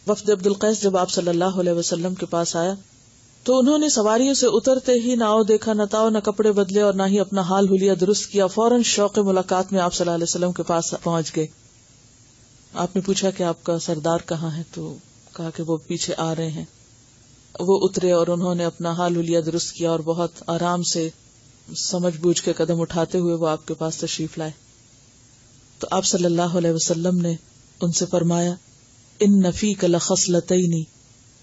وفد عبد القیس جب آپ صلی اللہ علیہ وسلم کے پاس آیا تو انہوں نے سواریوں سے اترتے ہی نہ آؤ دیکھا نہ تاؤ، نہ کپڑے بدلے اور نہ ہی اپنا حال حلیہ درست کیا، فوراً شوق ملاقات میں آپ صلی اللہ علیہ وسلم کے پاس پہنچ گئے. آپ نے پوچھا کہ آپ کا سردار کہاں ہے؟ تو کہا کہ وہ پیچھے آ رہے ہیں. وہ اترے اور انہوں نے اپنا حال حلیہ درست کیا اور بہت آرام سے سمجھ بوجھ کے قدم اٹھاتے ہوئے وہ آپ کے پاس تشریف لائے. تو آپ صلی اللہ علیہ وسلم نے ان سے فرمایا ان فیک لخصلتین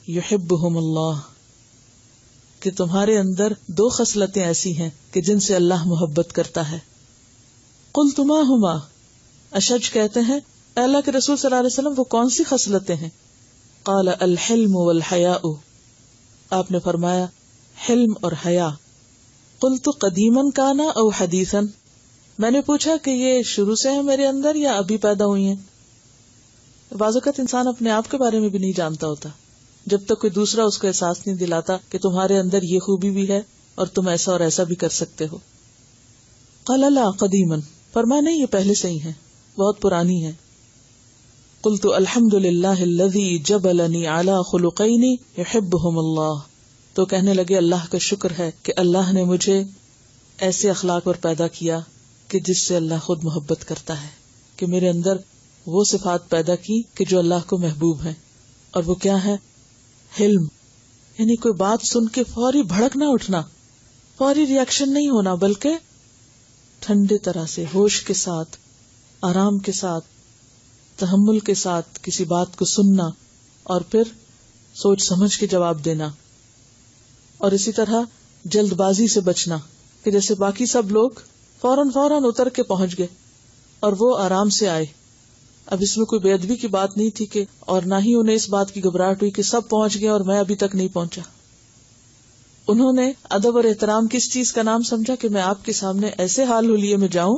یحبہم اللہ، کہ تمہارے اندر 2 خصلتیں ایسی ہیں کہ جن سے اللہ محبت کرتا ہے. قلت ما ہما، اشج کہتے ہیں اے اللہ کے رسول صلی اللہ علیہ وسلم وہ کون سی خصلتیں ہیں؟ قال الحلم والحیاء، آپ نے فرمایا حلم اور حیا. قلت قدیما کانا او حدیثا، میں نے پوچھا کہ یہ شروع سے ہے میرے اندر یا ابھی پیدا ہوئی ہیں؟ بعض اوقات انسان اپنے آپ کے بارے میں بھی نہیں جانتا ہوتا جب تک کوئی دوسرا اس کو احساس نہیں دلاتا کہ تمہارے اندر یہ خوبی بھی ہے اور تم ایسا اور ایسا بھی کر سکتے ہو. قال لا قدیما، فرمایا نہیں یہ پہلے سے ہی ہے، بہت پرانی ہے. قلت الحمد للہ الذی جبلنی علی خلقین یحبہم اللہ، تو کہنے لگے اللہ کا شکر ہے کہ اللہ نے مجھے ایسے اخلاق پر پیدا کیا کہ جس سے اللہ خود محبت کرتا ہے، کہ میرے اندر وہ صفات پیدا کی کہ جو اللہ کو محبوب ہیں. اور وہ کیا ہے؟ حلم، یعنی کوئی بات سن کے فوری بھڑک نہ اٹھنا، فوری ری ایکشن نہیں ہونا، بلکہ ٹھنڈے طرح سے ہوش کے ساتھ، آرام کے ساتھ، تحمل کے ساتھ کسی بات کو سننا اور پھر سوچ سمجھ کے جواب دینا. اور اسی طرح جلد بازی سے بچنا کہ جیسے باقی سب لوگ فوراً اتر کے پہنچ گئے اور وہ آرام سے آئے. اب اس میں کوئی بے ادبی کی بات نہیں تھی کہ، اور نہ ہی انہیں اس بات کی گھبراہٹ ہوئی کہ سب پہنچ گئے اور میں ابھی تک نہیں پہنچا. انہوں نے ادب اور احترام کس چیز کا نام سمجھا کہ میں آپ کے سامنے ایسے حال حلیے میں جاؤں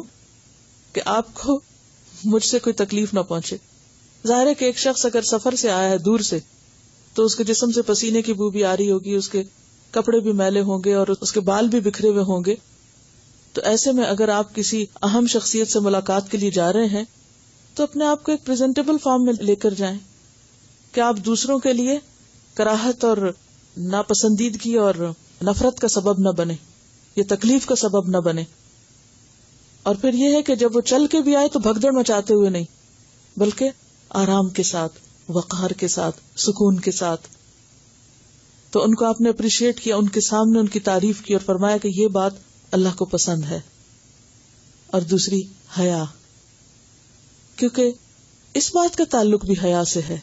کہ آپ کو مجھ سے کوئی تکلیف نہ پہنچے. ظاہر ہے کہ ایک شخص اگر سفر سے آیا ہے دور سے تو اس کے جسم سے پسینے کی بو بھی آ رہی ہوگی، اس کے کپڑے بھی میلے ہوں گے اور اس کے بال بھی بکھرے ہوئے ہوں گے. تو ایسے میں اگر آپ کسی اہم شخصیت سے ملاقات کے لیے جا رہے ہیں تو اپنے آپ کو ایک پریزنٹیبل فارم میں لے کر جائیں کہ آپ دوسروں کے لیے کراہت اور ناپسندیدگی اور نفرت کا سبب نہ بنے، یہ تکلیف کا سبب نہ بنے. اور پھر یہ ہے کہ جب وہ چل کے بھی آئے تو بھگدڑ مچاتے ہوئے نہیں، بلکہ آرام کے ساتھ، وقار کے ساتھ، سکون کے ساتھ. تو ان کو آپ نے اپریشیٹ کیا، ان کے سامنے ان کی تعریف کی اور فرمایا کہ یہ بات اللہ کو پسند ہے. اور دوسری حیا، کیونکہ اس بات کا تعلق بھی حیا سے ہے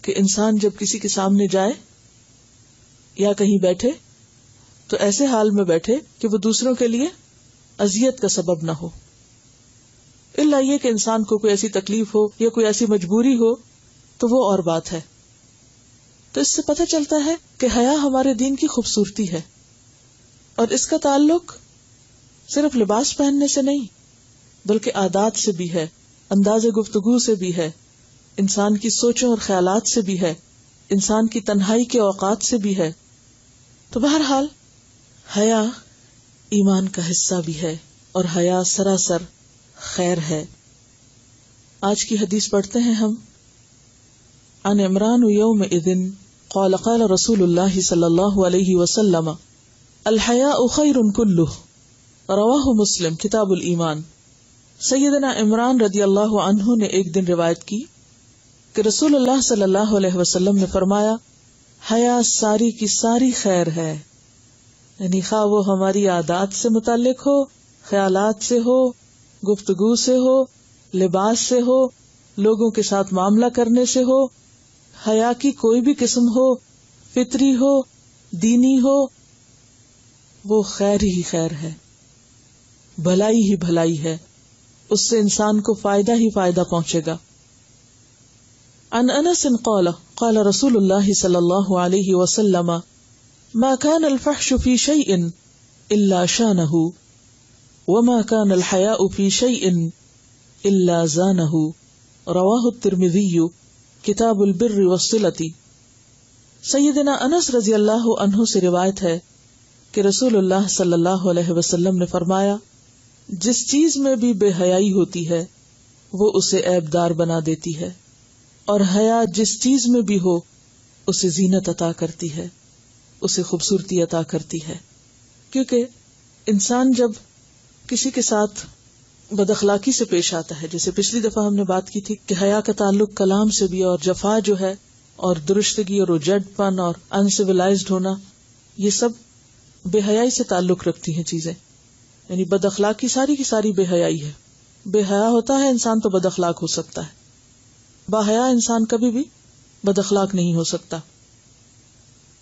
کہ انسان جب کسی کے سامنے جائے یا کہیں بیٹھے تو ایسے حال میں بیٹھے کہ وہ دوسروں کے لیے اذیت کا سبب نہ ہو، الا یہ کہ انسان کو کوئی ایسی تکلیف ہو یا کوئی ایسی مجبوری ہو تو وہ اور بات ہے. تو اس سے پتہ چلتا ہے کہ حیا ہمارے دین کی خوبصورتی ہے، اور اس کا تعلق صرف لباس پہننے سے نہیں بلکہ عادات سے بھی ہے، انداز گفتگو سے بھی ہے، انسان کی سوچوں اور خیالات سے بھی ہے، انسان کی تنہائی کے اوقات سے بھی ہے. تو بہرحال حیا ایمان کا حصہ بھی ہے اور حیا سراسر خیر ہے. آج کی حدیث پڑھتے ہیں ہم. عن عمران یومئذ قال قال رسول اللہ صلی اللہ علیہ وسلم الحیاء خیر کلہ، رواہ مسلم کتاب الایمان. سیدنا عمران رضی اللہ عنہ نے ایک دن روایت کی کہ رسول اللہ صلی اللہ علیہ وسلم نے فرمایا حیا ساری کی ساری خیر ہے، یعنی خواہ وہ ہماری عادات سے متعلق ہو، خیالات سے ہو، گفتگو سے ہو، لباس سے ہو، لوگوں کے ساتھ معاملہ کرنے سے ہو، حیا کی کوئی بھی قسم ہو، فطری ہو، دینی ہو، وہ خیر ہی خیر ہے، بھلائی ہی بھلائی ہے، اس سے انسان کو فائدہ ہی فائدہ پہنچے گا. عن انس قال قال رسول اللہ صلی اللہ علیہ وسلم ما كان الفحش في شيء الا شانه وما كان الحياء في شيء الا زانه، رواه الترمذی کتاب البر والصلة. سیدنا انس رضی اللہ عنہ سے روایت ہے کہ رسول اللہ صلی اللہ علیہ وسلم نے فرمایا جس چیز میں بھی بے حیائی ہوتی ہے وہ اسے عیب دار بنا دیتی ہے، اور حیا جس چیز میں بھی ہو اسے زینت عطا کرتی ہے، اسے خوبصورتی عطا کرتی ہے. کیونکہ انسان جب کسی کے ساتھ بد اخلاقی سے پیش آتا ہے، جیسے پچھلی دفعہ ہم نے بات کی تھی کہ حیا کا تعلق کلام سے بھی، اور جفا جو ہے اور درشتگی اور اجڑ پن اور انسیولائزڈ ہونا، یہ سب بے حیائی سے تعلق رکھتی ہیں چیزیں. یعنی بد اخلاقی ساری کی ساری بے حیائی ہے. بے حیا ہوتا ہے انسان تو بد اخلاق ہو سکتا ہے، با حیا انسان کبھی بھی بد اخلاق نہیں ہو سکتا.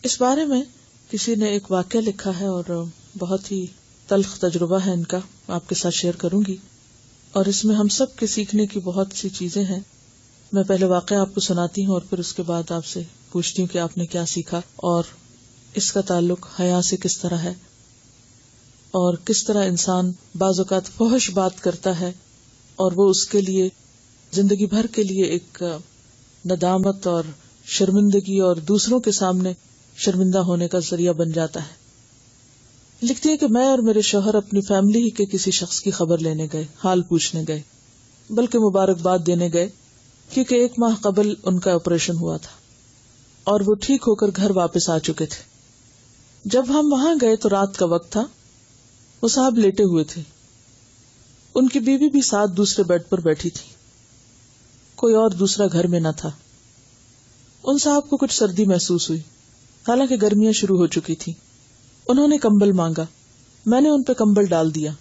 اس بارے میں کسی نے ایک واقعہ لکھا ہے اور بہت ہی تلخ تجربہ ہے ان کا، آپ کے ساتھ شیئر کروں گی، اور اس میں ہم سب کے سیکھنے کی بہت سی چیزیں ہیں. میں پہلے واقعہ آپ کو سناتی ہوں اور پھر اس کے بعد آپ سے پوچھتی ہوں کہ آپ نے کیا سیکھا اور اس کا تعلق حیا سے کس طرح ہے، اور کس طرح انسان بعض اوقات فحش بات کرتا ہے اور وہ اس کے لیے زندگی بھر کے لیے ایک ندامت اور شرمندگی اور دوسروں کے سامنے شرمندہ ہونے کا ذریعہ بن جاتا ہے. لکھتی ہے کہ میں اور میرے شوہر اپنی فیملی کے کسی شخص کی خبر لینے گئے، حال پوچھنے گئے، بلکہ مبارکباد دینے گئے، کیونکہ 1 ماہ قبل ان کا آپریشن ہوا تھا اور وہ ٹھیک ہو کر گھر واپس آ چکے تھے. جب ہم وہاں گئے تو رات کا وقت تھا. وہ صاحب لیٹے ہوئے تھے، ان کی بیوی بھی ساتھ دوسرے بیڈ پر بیٹھی تھی، کوئی اور دوسرا گھر میں نہ تھا. ان صاحب کو کچھ سردی محسوس ہوئی، حالانکہ گرمیاں شروع ہو چکی تھی. انہوں نے کمبل مانگا، میں نے ان پہ کمبل ڈال دیا.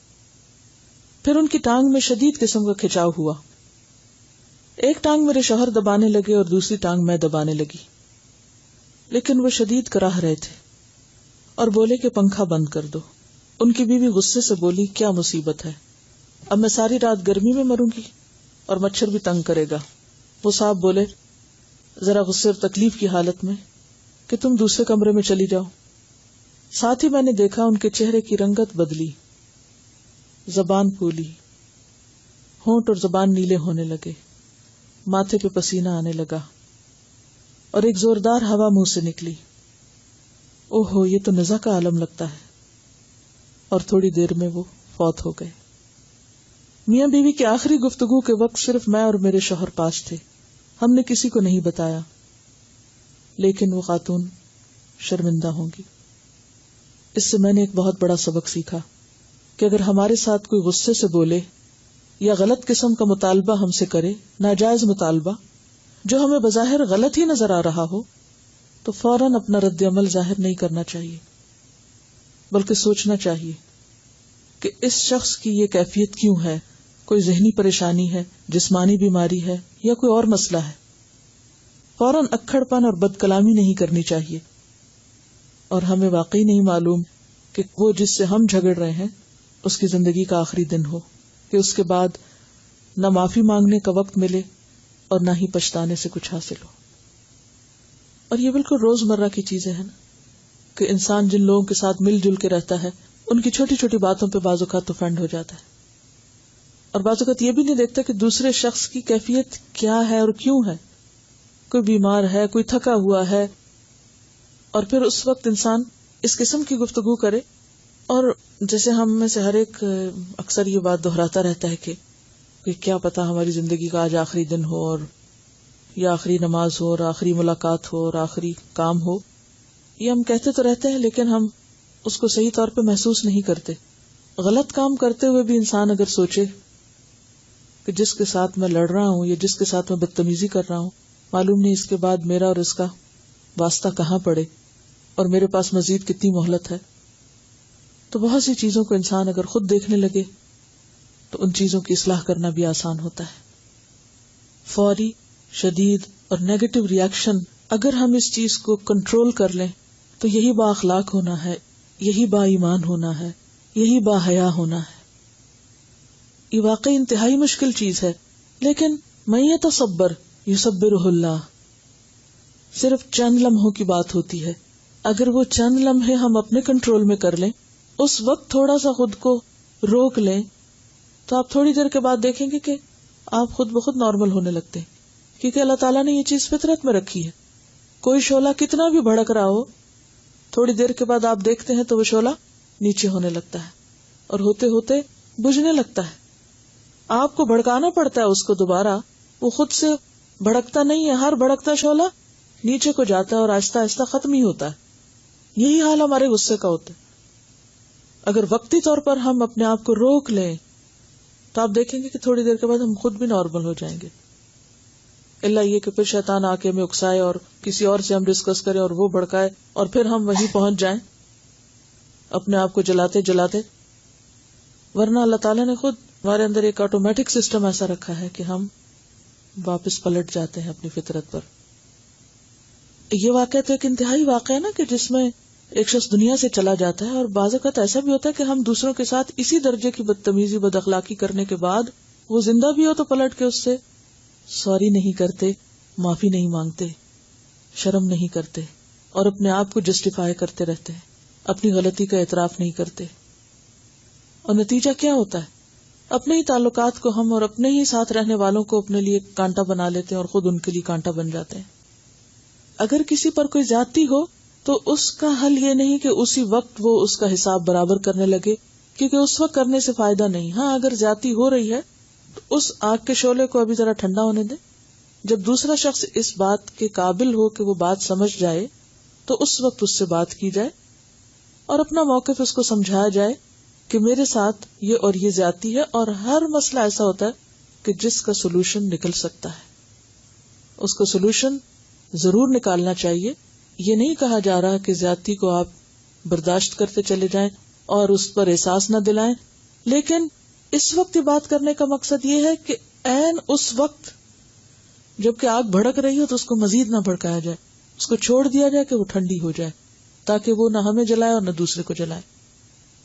پھر ان کی ٹانگ میں شدید قسم کا کھچاؤ ہوا. ایک ٹانگ میرے شوہر دبانے لگے اور دوسری ٹانگ میں دبانے لگی، لیکن وہ شدید کراہ رہے تھے اور بولے کہ پنکھا بند کر دو. ان کی بیوی غصے سے بولی، کیا مصیبت ہے، اب میں ساری رات گرمی میں مروں گی اور مچھر بھی تنگ کرے گا. وہ صاحب بولے ذرا غصے اور تکلیف کی حالت میں کہ تم دوسرے کمرے میں چلی جاؤ. ساتھ ہی میں نے دیکھا ان کے چہرے کی رنگت بدلی، زبان پھولی، ہونٹ اور زبان نیلے ہونے لگے، ماتھے پہ پسینہ آنے لگا اور ایک زوردار ہوا منہ سے نکلی. اوہو، یہ تو نزا کا عالم لگتا ہے. اور تھوڑی دیر میں وہ فوت ہو گئے. میاں بیوی کی آخری گفتگو کے وقت صرف میں اور میرے شوہر پاس تھے. ہم نے کسی کو نہیں بتایا، لیکن وہ خاتون شرمندہ ہوں گی. اس سے میں نے ایک بہت بڑا سبق سیکھا کہ اگر ہمارے ساتھ کوئی غصے سے بولے یا غلط قسم کا مطالبہ ہم سے کرے، ناجائز مطالبہ جو ہمیں بظاہر غلط ہی نظر آ رہا ہو، تو فوراً اپنا رد عمل ظاہر نہیں کرنا چاہیے، بلکہ سوچنا چاہیے کہ اس شخص کی یہ کیفیت کیوں ہے، کوئی ذہنی پریشانی ہے، جسمانی بیماری ہے یا کوئی اور مسئلہ ہے. فوراً اکھڑ پن اور بد کلامی نہیں کرنی چاہیے. اور ہمیں واقعی نہیں معلوم کہ وہ جس سے ہم جھگڑ رہے ہیں اس کی زندگی کا آخری دن ہو، کہ اس کے بعد نہ معافی مانگنے کا وقت ملے اور نہ ہی پچھتانے سے کچھ حاصل ہو. اور یہ بالکل روزمرہ کی چیزیں ہیں نا، کہ انسان جن لوگوں کے ساتھ مل جل کے رہتا ہے ان کی چھوٹی چھوٹی باتوں پہ بعض اوقات اوفینڈ ہو جاتا ہے، اور بعض اوقات یہ بھی نہیں دیکھتا کہ دوسرے شخص کی کیفیت کیا ہے اور کیوں ہے. کوئی بیمار ہے، کوئی تھکا ہوا ہے، اور پھر اس وقت انسان اس قسم کی گفتگو کرے. اور جیسے ہم میں سے ہر ایک اکثر یہ بات دہراتا رہتا ہے کہ کیا پتا ہماری زندگی کا آج آخری دن ہو، اور یا آخری نماز ہو، اور آخری ملاقات ہو، اور آخری کام ہو. یہ ہم کہتے تو رہتے ہیں لیکن ہم اس کو صحیح طور پہ محسوس نہیں کرتے. غلط کام کرتے ہوئے بھی انسان اگر سوچے کہ جس کے ساتھ میں لڑ رہا ہوں یا جس کے ساتھ میں بدتمیزی کر رہا ہوں، معلوم نہیں اس کے بعد میرا اور اس کا واسطہ کہاں پڑے اور میرے پاس مزید کتنی مہلت ہے. تو بہت سی چیزوں کو انسان اگر خود دیکھنے لگے تو ان چیزوں کی اصلاح کرنا بھی آسان ہوتا ہے. فوری، شدید اور نیگیٹو ری ایکشن اگر ہم اس چیز کو کنٹرول کر لیں تو یہی با اخلاق ہونا ہے، یہی با ایمان ہونا ہے، یہی با حیا ہونا ہے. یہ واقعی انتہائی مشکل چیز ہے، لیکن من یتصبر یصبرہ اللہ، صرف چند لمحوں کی بات ہوتی ہے. اگر وہ چند لمحے ہم اپنے کنٹرول میں کر لیں، اس وقت تھوڑا سا خود کو روک لیں، تو آپ تھوڑی دیر کے بعد دیکھیں گے کہ آپ خود بخود نارمل ہونے لگتے ہیں. کیونکہ اللہ تعالیٰ نے یہ چیز فطرت میں رکھی ہے. کوئی شعلہ کتنا بھی بھڑک رہا ہو، تھوڑی دیر کے بعد آپ دیکھتے ہیں تو وہ شعلہ نیچے ہونے لگتا ہے اور ہوتے ہوتے بجھنے لگتا ہے. آپ کو بھڑکانا پڑتا ہے اس کو دوبارہ، وہ خود سے بھڑکتا نہیں ہے، ہر بھڑکتا شعلہ نیچے کو جاتا ہے اور آہستہ آہستہ ختم ہی ہوتا ہے۔ یہی حال ہمارے غصے کا ہوتا ہے۔ اگر وقتی طور پر ہم اپنے آپ کو روک لیں تو آپ دیکھیں گے کہ تھوڑی دیر کے بعد ہم خود بھی نارمل ہو جائیں گے، اللہ یہ کہ پھر شیطان آ کے ہمیں اکسائے اور کسی اور سے ہم ڈسکس کریں اور وہ بھڑکائے اور پھر ہم وہیں پہنچ جائیں اپنے آپ کو جلاتے جلاتے۔ ورنہ اللہ تعالیٰ نے خود ہمارے اندر ایک آٹومیٹک سسٹم ایسا رکھا ہے کہ ہم واپس پلٹ جاتے ہیں اپنی فطرت پر۔ یہ واقعہ تو ایک انتہائی واقعہ ہے نا کہ جس میں ایک شخص دنیا سے چلا جاتا ہے، اور بعض اوقات ایسا بھی ہوتا ہے کہ ہم دوسروں کے ساتھ اسی درجے کی بدتمیزی بد اخلاقی کرنے کے بعد وہ زندہ بھی ہو تو پلٹ کے اس سے سوری نہیں کرتے، معافی نہیں مانگتے، شرم نہیں کرتے اور اپنے آپ کو جسٹیفائی کرتے رہتے ہیں، اپنی غلطی کا اعتراف نہیں کرتے۔ اور نتیجہ کیا ہوتا ہے؟ اپنے ہی تعلقات کو ہم اور اپنے ہی ساتھ رہنے والوں کو اپنے لیے کانٹا بنا لیتے ہیں اور خود ان کے لیے کانٹا بن جاتے ہیں۔ اگر کسی پر کوئی زیادتی ہو تو اس کا حل یہ نہیں کہ اسی وقت وہ اس کا حساب برابر کرنے لگے، کیونکہ اس وقت کرنے سے فائدہ نہیں۔ ہاں، اگر زیادتی ہو رہی ہے تو اس آگ کے شعلے کو ابھی ذرا ٹھنڈا ہونے دیں۔ جب دوسرا شخص اس بات کے قابل ہو کہ وہ بات سمجھ جائے تو اس وقت اس سے بات کی جائے اور اپنا موقف اس کو سمجھایا جائے کہ میرے ساتھ یہ اور یہ زیادتی ہے، اور ہر مسئلہ ایسا ہوتا ہے کہ جس کا سولوشن نکل سکتا ہے، اس کا سولوشن ضرور نکالنا چاہیے۔ یہ نہیں کہا جا رہا کہ زیادتی کو آپ برداشت کرتے چلے جائیں اور اس پر احساس نہ دلائیں، لیکن اس وقت یہ بات کرنے کا مقصد یہ ہے کہ عین اس وقت جبکہ آگ بھڑک رہی ہو تو اس کو مزید نہ بھڑکایا جائے، اس کو چھوڑ دیا جائے کہ وہ ٹھنڈی ہو جائے، تاکہ وہ نہ ہمیں جلائے اور نہ دوسرے کو جلائے۔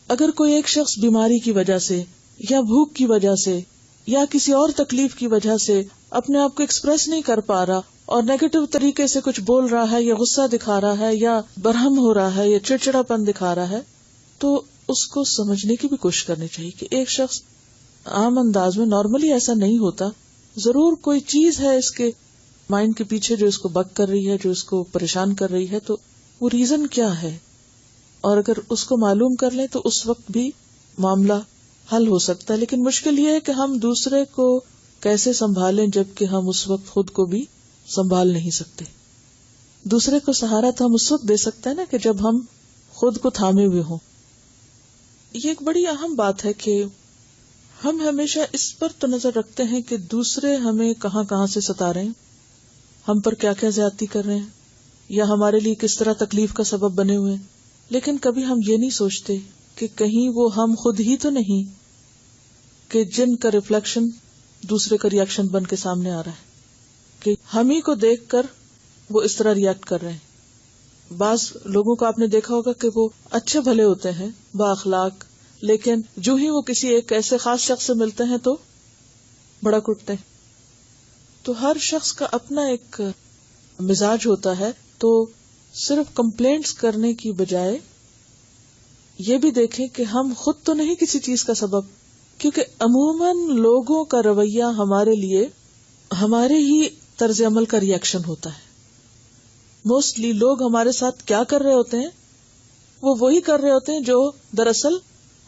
اگر کوئی ایک شخص بیماری کی وجہ سے یا بھوک کی وجہ سے یا کسی اور تکلیف کی وجہ سے اپنے آپ کو ایکسپریس نہیں کر پا رہا اور نیگیٹو طریقے سے کچھ بول رہا ہے یا غصہ دکھا رہا ہے یا برہم ہو رہا ہے یا چڑچڑا پن دکھا رہا ہے، تو اس کو سمجھنے کی بھی کوشش کرنی چاہیے کہ ایک شخص عام انداز میں نارملی ایسا نہیں ہوتا، ضرور کوئی چیز ہے اس کے مائنڈ کے پیچھے جو اس کو بگ کر رہی ہے، جو اس کو پریشان کر رہی ہے، تو وہ ریزن کیا ہے، اور اگر اس کو معلوم کر لیں تو اس وقت بھی معاملہ حل ہو سکتا ہے۔ لیکن مشکل یہ ہے کہ ہم دوسرے کو کیسے سنبھالیں جبکہ ہم اس وقت خود کو بھی سنبھال نہیں سکتے۔ دوسرے کو سہارا تو ہم اس وقت دے سکتے ہیں نا کہ جب ہم خود کو تھامے ہوئے ہوں۔ یہ ایک بڑی اہم بات ہے کہ ہم ہمیشہ اس پر تو نظر رکھتے ہیں کہ دوسرے ہمیں کہاں کہاں سے ستا رہے ہیں، ہم پر کیا کیا زیادتی کر رہے ہیں یا ہمارے لیے کس طرح تکلیف کا سبب بنے ہوئے ہیں، لیکن کبھی ہم یہ نہیں سوچتے کہ کہیں وہ ہم خود ہی تو نہیں کہ جن کا ریفلیکشن دوسرے کا ریئیکشن بن کے سامنے آ رہا ہے، کہ ہم ہی کو دیکھ کر وہ اس طرح ریئیکٹ کر رہے ہیں۔ بعض لوگوں کو آپ نے دیکھا ہوگا کہ وہ اچھے بھلے ہوتے ہیں، با اخلاق، لیکن جو ہی وہ کسی ایک ایسے خاص شخص سے ملتے ہیں تو بھڑک اٹھتے ہیں۔ تو ہر شخص کا اپنا ایک مزاج ہوتا ہے، تو صرف کمپلینٹس کرنے کی بجائے یہ بھی دیکھیں کہ ہم خود تو نہیں کسی چیز کا سبب، کیونکہ عموماً لوگوں کا رویہ ہمارے لیے ہمارے ہی طرز عمل کا ریئیکشن ہوتا ہے۔ موسٹلی لوگ ہمارے ساتھ کیا کر رہے ہوتے ہیں، وہ وہی کر رہے ہوتے ہیں جو دراصل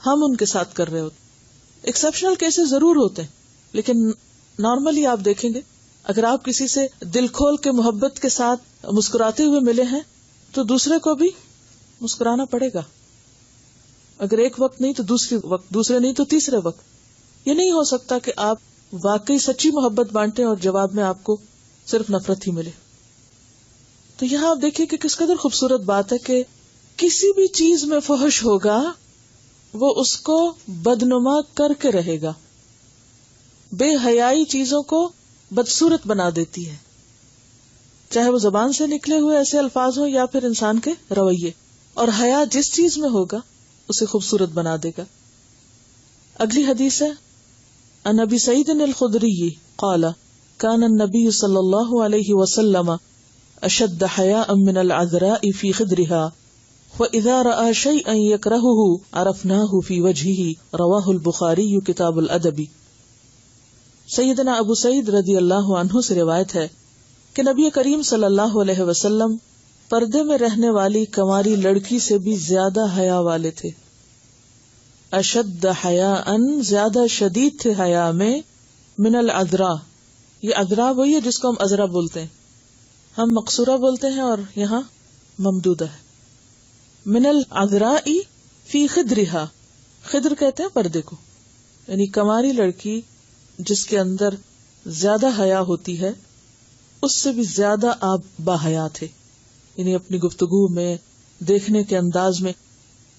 ہم ان کے ساتھ کر رہے ہوتے ہیں۔ ایکسیپشنل کیسز ضرور ہوتے ہیں، لیکن نارملی آپ دیکھیں گے اگر آپ کسی سے دل کھول کے محبت کے ساتھ مسکراتے ہوئے ملے ہیں تو دوسرے کو بھی مسکرانا پڑے گا، اگر ایک وقت نہیں تو دوسری وقت، دوسرے نہیں تو تیسرے وقت۔ یہ نہیں ہو سکتا کہ آپ واقعی سچی محبت بانٹیں اور جواب میں آپ کو صرف نفرت ہی ملے۔ تو یہاں آپ دیکھیں کہ کس قدر خوبصورت بات ہے کہ کسی بھی چیز میں فحش ہوگا وہ اس کو بدنما کر کے رہے گا، بے حیائی چیزوں کو بدصورت بنا دیتی ہے، چاہے وہ زبان سے نکلے ہوئے ایسے الفاظ ہوں یا پھر انسان کے رویے، اور حیا جس چیز میں ہوگا اسے خوبصورت بنا دے گا۔ اگلی حدیث ہے عن ابی سعید الخدری قال كان النبي صلی اللہ علیہ وسلم اشد حیاء من العذراء في خدرها وَإِذَا رَأَى شَيْئًا يَكْرَهُهُ عَرَفْنَاهُ فِي وَجْهِهِ رواہ البخاری کتاب الادب۔ سیدنا ابو سعید رضی اللہ عنہ سے روایت ہے کہ نبی کریم صلی اللہ علیہ وسلم پردے میں رہنے والی کنواری لڑکی سے بھی زیادہ حیا والے تھے۔ اشد حیاء، زیادہ شدید تھے حیا میں، من العذراء، یہ ادرا وہی ہے جس کو ہم ازرا بولتے ہیں، ہم مقصورہ بولتے ہیں اور یہاں ممدودہ ہے. من العذراء فی خدرہا، خدر کہتے ہیں پردے کو، یعنی کماری لڑکی جس کے اندر زیادہ حیا ہوتی ہے اس سے بھی زیادہ آپ باحیا تھے، یعنی اپنی گفتگو میں، دیکھنے کے انداز میں،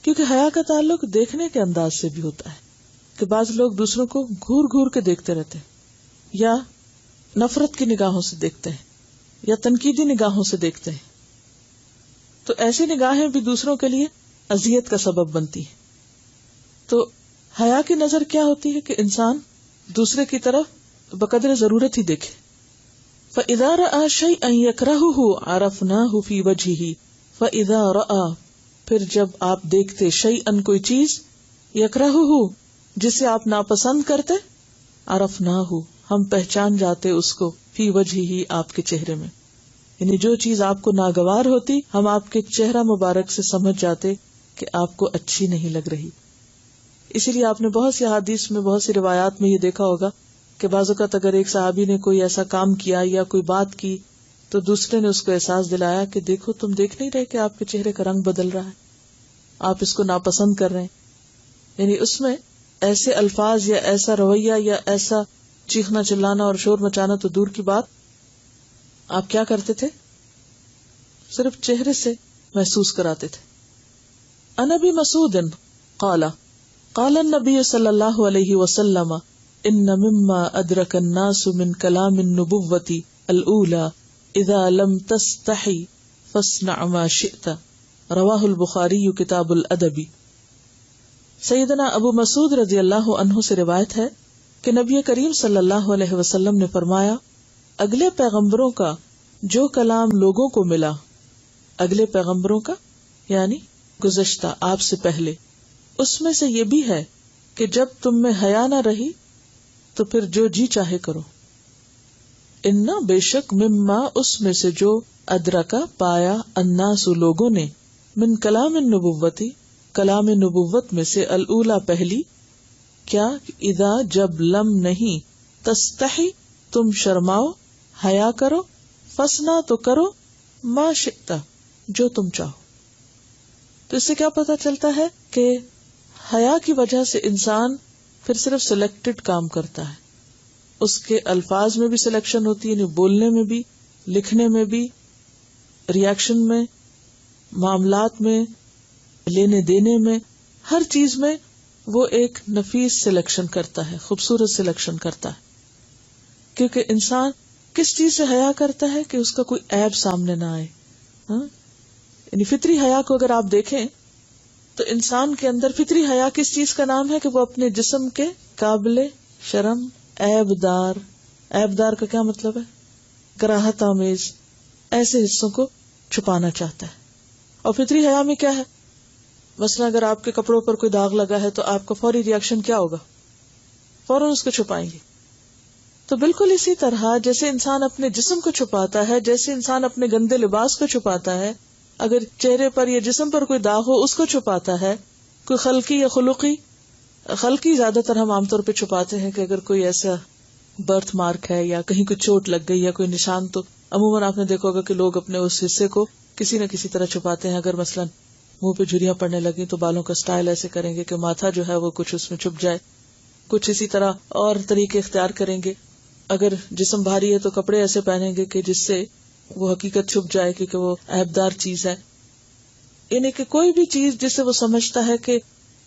کیونکہ حیا کا تعلق دیکھنے کے انداز سے بھی ہوتا ہے کہ بعض لوگ دوسروں کو گھور گھور کے دیکھتے رہتے ہیں، یا نفرت کی نگاہوں سے دیکھتے ہیں، یا تنقیدی نگاہوں سے دیکھتے ہیں. تو ایسی نگاہیں بھی دوسروں کے لیے اذیت کا سبب بنتی ہیں. تو حیا کی نظر کیا ہوتی ہے کہ انسان دوسرے کی طرف بقدر ضرورت ہی دیکھے. فَإِذَا رَأَى شَيْئًا يَكْرَهُهُ عَرَفْنَاهُ فِي وَجْهِهِ فَإِذَا رَأَى، پھر جب آپ دیکھتے شیئن کوئی چیز، یکرہہ جسے آپ ناپسند کرتے، عرفناہ ہم پہچان جاتے اس کو، فی وجہہ آپ کے چہرے میں، یعنی جو چیز آپ کو ناگوار ہوتی ہم آپ کے چہرہ مبارک سے سمجھ جاتے کہ آپ کو اچھی نہیں لگ رہی. اسی لیے آپ نے بہت سی احادیث میں، بہت سی روایات میں یہ دیکھا ہوگا کہ بعض اوقات اگر ایک صحابی نے کوئی ایسا کام کیا یا کوئی بات کی تو دوسرے نے اس کو احساس دلایا کہ دیکھو تم دیکھ نہیں رہے کہ آپ کے چہرے کا رنگ بدل رہا ہے، آپ اس کو ناپسند کر رہے ہیں. یعنی اس میں ایسے الفاظ یا ایسا رویہ یا ایسا چیخنا چلانا اور شور مچانا تو دور کی بات، آپ کیا کرتے تھے؟ صرف چہرے سے محسوس کراتے تھے. عن ابی مسعود قال قال النبی صلی اللہ علیہ وسلم ان مما ادرک الناس من کلام النبوۃ الاولی اذا لم تستحی فاصنع ما شئت، رواہ البخاری کتاب الادب. سیدنا ابو مسعود رضی اللہ عنہ سے روایت ہے کہ نبی کریم صلی اللہ علیہ وسلم نے فرمایا، اگلے پیغمبروں کا جو کلام لوگوں کو ملا، اگلے پیغمبروں کا یعنی گزشتہ آپ سے پہلے، اس میں سے یہ بھی ہے کہ جب تم میں حیا نہ رہی تو پھر جو جی چاہے کرو. انا بے شک مما اس میں سے جو ادرکا پایا الناس لوگوں نے، من کلام النبوتی کلام نبوت میں سے، الاولا پہلی، کیا اذا جب لم نہیں، تستحی تم شرماؤ، حیا کرو، فسنا تو کرو، ما شئتا جو تم چاہو. تو اس سے کیا پتا چلتا ہے کہ حیا کی وجہ سے انسان پھر صرف سلیکٹڈ کام کرتا ہے، اس کے الفاظ میں بھی سلیکشن ہوتی ہے، یعنی بولنے میں بھی، لکھنے میں بھی، ریاکشن میں، معاملات میں، لینے دینے میں، ہر چیز میں وہ ایک نفیس سلیکشن کرتا ہے، خوبصورت سلیکشن کرتا ہے. کیونکہ انسان کس چیز سے حیا کرتا ہے کہ اس کا کوئی عیب سامنے نہ آئے. یعنی فطری حیا کو اگر آپ دیکھیں تو انسان کے اندر فطری حیا کس چیز کا نام ہے کہ وہ اپنے جسم کے قابل شرم، عیب دار کا کیا مطلب ہے؟ کراہت آمیز ایسے حصوں کو چھپانا چاہتا ہے. اور فطری حیا میں کیا ہے؟ مثلا اگر آپ کے کپڑوں پر کوئی داغ لگا ہے تو آپ کا فوری ریاکشن کیا ہوگا؟ فوراً اس کو چھپائیں گے. تو بالکل اسی طرح جیسے انسان اپنے جسم کو چھپاتا ہے، جیسے انسان اپنے گندے لباس کو چھپاتا ہے، اگر چہرے پر یا جسم پر کوئی داغ ہو اس کو چھپاتا ہے، کوئی خلقی یا خلقی زیادہ تر ہم عام طور پہ چھپاتے ہیں کہ اگر کوئی ایسا برتھ مارک ہے یا کہیں کوئی چوٹ لگ گئی یا کوئی نشان، تو عموماً آپ نے دیکھا ہوگا کہ لوگ اپنے اس حصے کو کسی نہ کسی طرح چھپاتے ہیں. اگر مثلا منہ پہ جھریاں پڑنے لگی تو بالوں کا سٹائل ایسے کریں گے کہ ماتھا جو ہے وہ کچھ اس میں چھپ جائے، کچھ اسی طرح اور طریقے اختیار کریں گے. اگر جسم بھاری ہے تو کپڑے ایسے پہنیں گے کہ جس سے وہ حقیقت چھپ جائے کیونکہ وہ عیبدار چیز ہے. یعنی کہ کوئی بھی چیز جسے وہ سمجھتا ہے کہ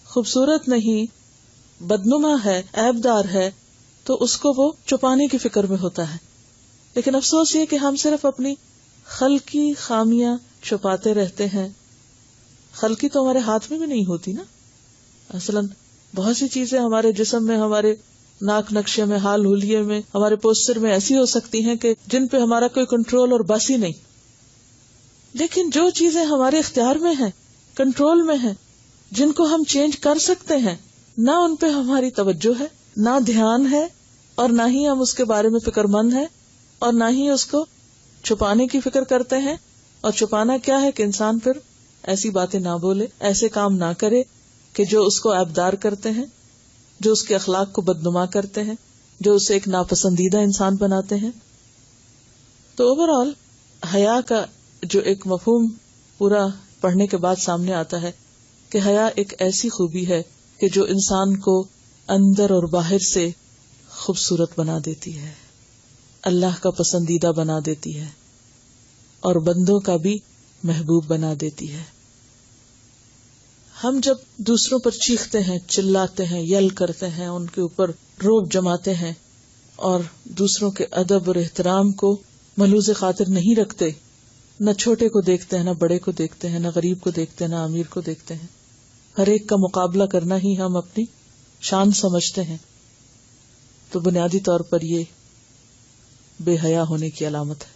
خوبصورت نہیں، بدنما ہے، عیبدار ہے، تو اس کو وہ چھپانے کی فکر میں ہوتا ہے. لیکن افسوس یہ کہ ہم صرف اپنی خلقی خامیاں چھپاتے رہتے ہیں. خلقی تو ہمارے ہاتھ میں بھی نہیں ہوتی نا. مثلاً بہت سی چیزیں ہمارے جسم میں، ہمارے ناک نقشے میں، حال حلیے میں، ہمارے پوسچر میں ایسی ہو سکتی ہیں کہ جن پہ ہمارا کوئی کنٹرول اور بس ہی نہیں. لیکن جو چیزیں ہمارے اختیار میں ہیں، کنٹرول میں ہیں، جن کو ہم چینج کر سکتے ہیں، نہ ان پہ ہماری توجہ ہے، نہ دھیان ہے، اور نہ ہی ہم اس کے بارے میں فکر مند ہیں، اور نہ ہی اس کو چھپانے کی فکر کرتے ہیں. اور چھپانا کیا ہے کہ انسان پھر ایسی باتیں نہ بولے، ایسے کام نہ کرے کہ جو اس کو عیبدار کرتے ہیں، جو اس کے اخلاق کو بدنما کرتے ہیں. جو اسے ایک ناپسندیدہ انسان بناتے ہیں. تو اوور آل حیا کا جو ایک مفہوم پورا پڑھنے کے بعد سامنے آتا ہے کہ حیا ایک ایسی خوبی ہے کہ جو انسان کو اندر اور باہر سے خوبصورت بنا دیتی ہے، اللہ کا پسندیدہ بنا دیتی ہے اور بندوں کا بھی محبوب بنا دیتی ہے. ہم جب دوسروں پر چیختے ہیں، چلاتے ہیں، یل کرتے ہیں، ان کے اوپر روب جماتے ہیں اور دوسروں کے ادب اور احترام کو ملوث خاطر نہیں رکھتے، نہ چھوٹے کو دیکھتے ہیں، نہ بڑے کو دیکھتے ہیں، نہ غریب کو دیکھتے ہیں، نہ امیر کو دیکھتے ہیں، ہر ایک کا مقابلہ کرنا ہی ہم اپنی شان سمجھتے ہیں، تو بنیادی طور پر یہ بے حیا ہونے کی علامت ہے.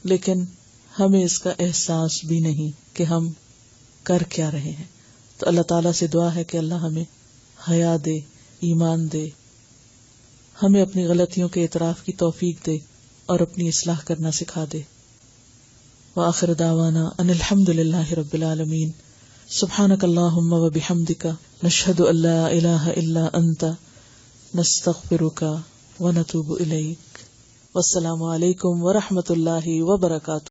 لیکن ہمیں اس کا احساس بھی نہیں کہ ہم کر کیا رہے ہیں. تو اللہ تعالیٰ سے دعا ہے کہ اللہ ہمیں حیا دے، ایمان دے، ہمیں اپنی غلطیوں کے اعتراف کی توفیق دے اور اپنی اصلاح کرنا سکھا دے. وآخر دعوانا ان الحمد للہ رب العالمین. سبحانک اللہم و بحمدک نشہد ان لا الہ الا انت نستغفرک ونتوب الیک. والسلام علیکم ورحمۃ اللہ وبرکاتہ.